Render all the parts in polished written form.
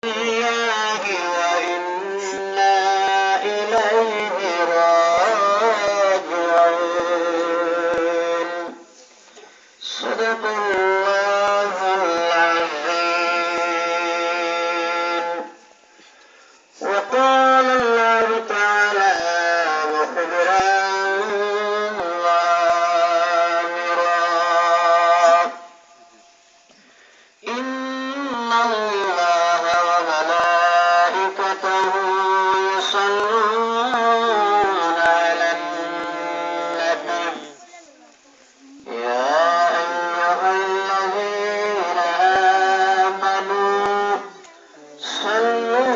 الله وإنا إليه راجعون. صدق الله العظيم. وقال الله تعالى مخبرا وآمرا: إن الله وملائكته يصلون على النبي يا أيها الذين آمنوا صلوا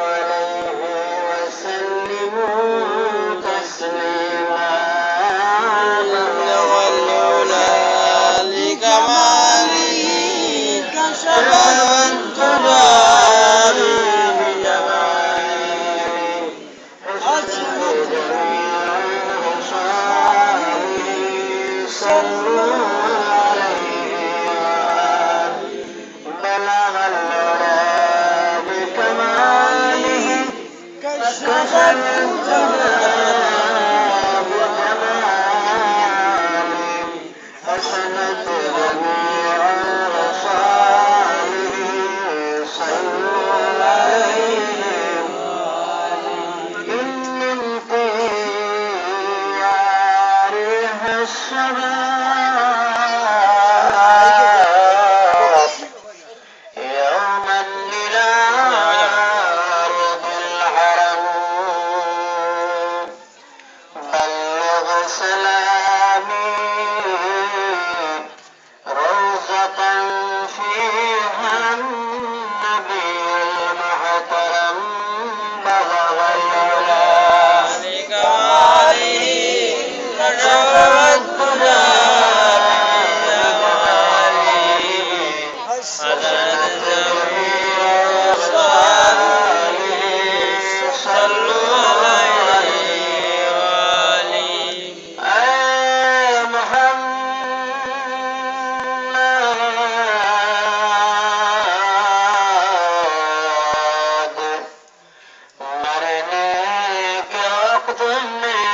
عليه وسلموا تسليما. والعلا لكماله كشف الدجى بجماله حسن جميع خصاله. صلوا عليه وآله. بلغ العلا بكماله كشف الدجى بجماله حسنت جميع خصاله. صلوا عليه. إن من طيارها الشباب يوما إلى أرض الحرم. بلغ سلامي روضة فيها النبي المحترم. بلغ العلا لكماله كشف الدجى بجماله حسنت جميع خصاله. صلوا عليه وآله. محمد मरने के वक्त में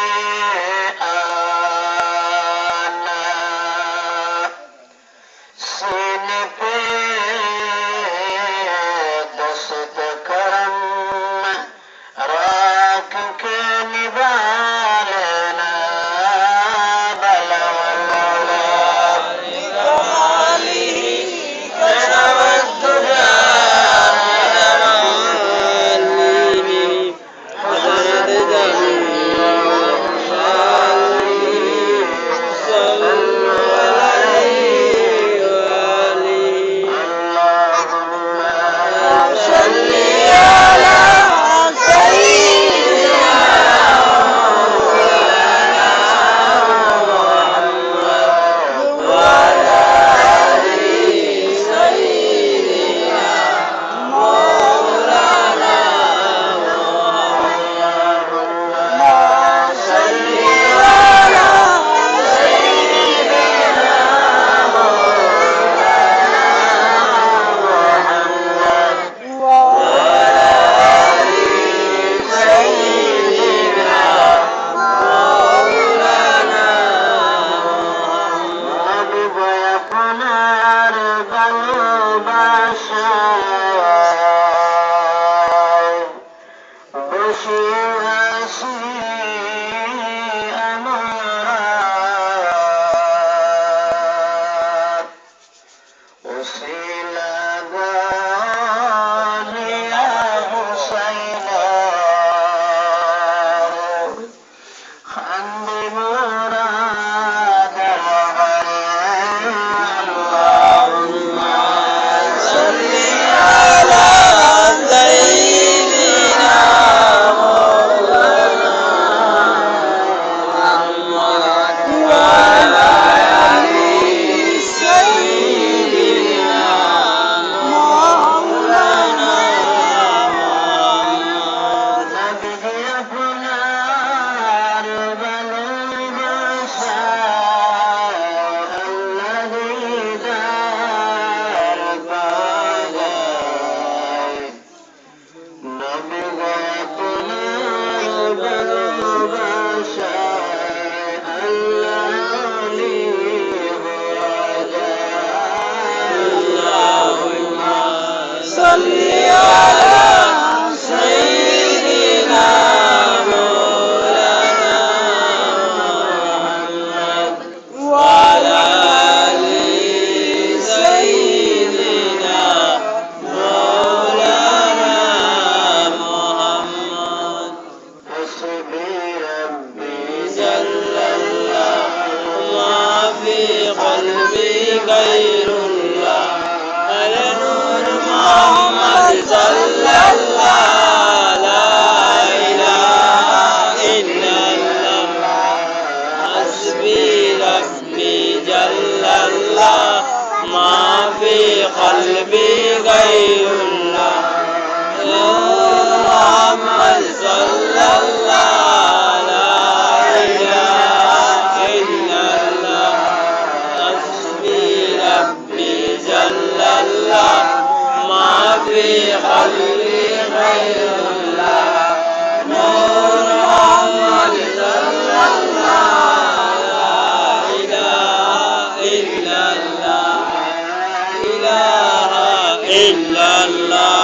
illallah,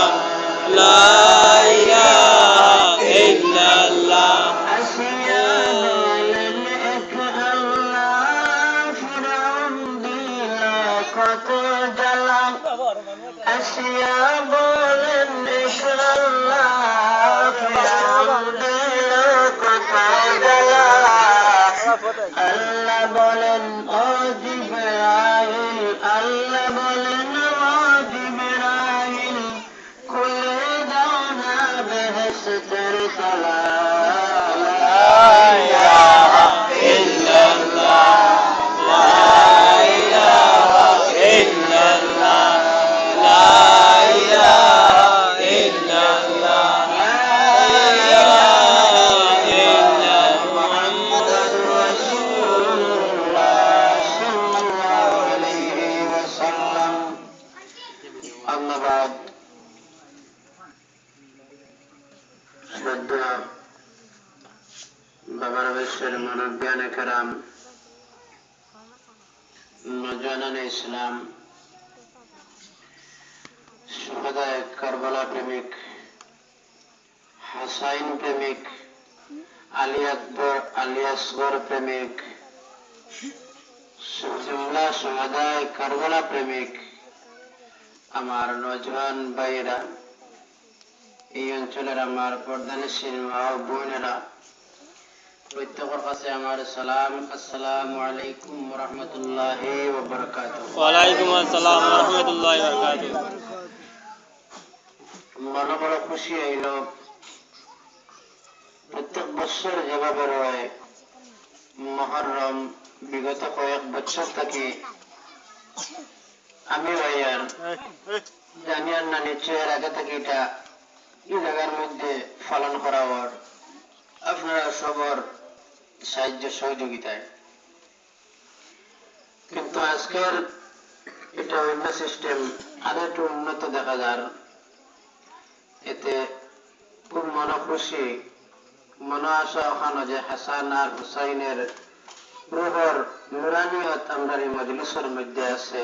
la ilaha illallah. আসিয়া বলেন এক আল্লাহ, ফিরআউন দিল কত জ্বালা। আসিয়া বলেন এক আল্লাহ, ফিরআউন দিল কত জ্বালা। আল্লাহ বলেন ও জিবরাইল, আল্লাহ বলেন ও জিবরাইল, খুলে দাও না বেহেশতের তালা। লা ইলাহা ইল্লাল্লাহ, লা ইলাহা ইল্লাল্লাহ, লা ইলাহা ইল্লাল্লাহ, লা ইলাহা ইল্লাল্লাহ, মুহাম্মাদুর রাসূলুল্লাহ সাল্লাল্লাহু আলাইহি ওয়াসাল্লাম। আম্মা বাদ, শ্রদ্ধা বাবার বিশ্বের মুরব্বিয়ানে কেরাম, নওজওয়ানানে ইসলাম, শুহাদায়ে কারবালা প্রেমিক, হাসাইন প্রেমিক, আলী আকবর আলী আসগর প্রেমিক, জুমলা শুহাদায়ে কারবালা প্রেমিক আমার নওজওয়ান ভাইয়েরা, এই অঞ্চলের আমার পর্দানিশীল মা ও বোনেরা, প্রত্যেকের কাছে আমার সালাম। আসসালামু আলাইকুম ওয়া রাহমাতুল্লাহি ওয়া বারাকাতুহু। ওয়ালাইকুম আসসালাম ওয়া রাহমাতুল্লাহি ওয়া বারাকাতুহু। মনে বড় খুশি হইল, প্রত্যেক বছর যেভাবে রয় মহররম, বিগত কয়েক বছর থেকে আমি ভাইয়ার জানিয়ার না নিশ্চয়ের আগে থেকে এটা এই জায়গার মধ্যে পালন করা হওয়ার আপনারা সবার সাহায্য সহযোগিতায়। কিন্তু আজকের এটা অন্য সিস্টেম, আরো একটু উন্নত দেখা যার, এতে খুব মনে খুশি, মনে আশা ওখানে যে হাসান আর হুসাইনের রুহর নুরানিয়ত আমরা এই মজলিসের মধ্যে আছে।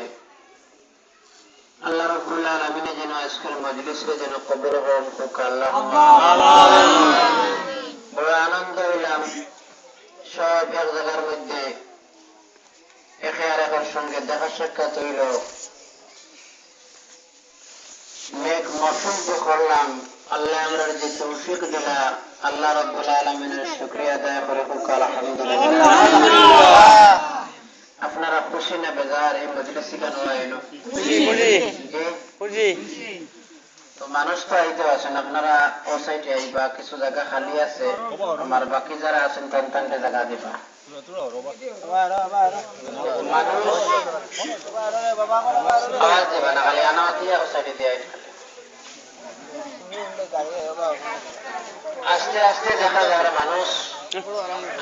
আল্লাহ রাব্বুল আলামিন যেন আজকের মজলিসে যেন কবুল হোক। আল্লাহুম্মা আমিন। বড় আনন্দ হইলাম, সব এক জায়গার মধ্যে একে আর একের সঙ্গে দেখা সাক্ষাৎ হইল, নেক মসুদ করলাম। আল্লাহ আমরা যে তৌফিক দিলা, আল্লাহ রাব্বুল আলামিনের শুকরিয়া আদায় করে হোক আলহামদুলিল্লাহ। আপনারা খুশি না বেজার এই মজলিসে কেন আইলো? খুশি। তো মানুষ তো আইতে আছেন, আপনারা ও সাইডে আইবা, কিছু জায়গা খালি আছে, আমার বাকি যারা আছেন তানকে জায়গা দিবা। মানুষ আওয়াজ দিবা না, খালি আনা দিয়া ও সাইডে দিয়ে আস্তে আস্তে দেখা যায় মানুষ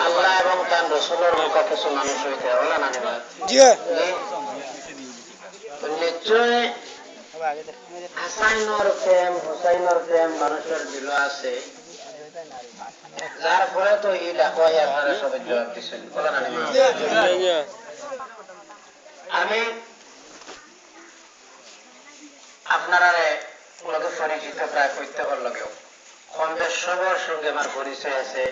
আল্লাহ এবং তার রসুলের মুখে কিছু মানুষ হইতে হবে না। নিশ্চয় হাসাইনের প্রেম হুসাইনের প্রেম মানুষের দিল আছে, যার ফলে তো এই ডাকা আপনারা সবাই জবাব দিচ্ছেন। আমি আপনারা লগে পরিচিত প্রায় প্রত্যেকের লগেও কম বেশ সবার সঙ্গে আমার পরিচয় আছে।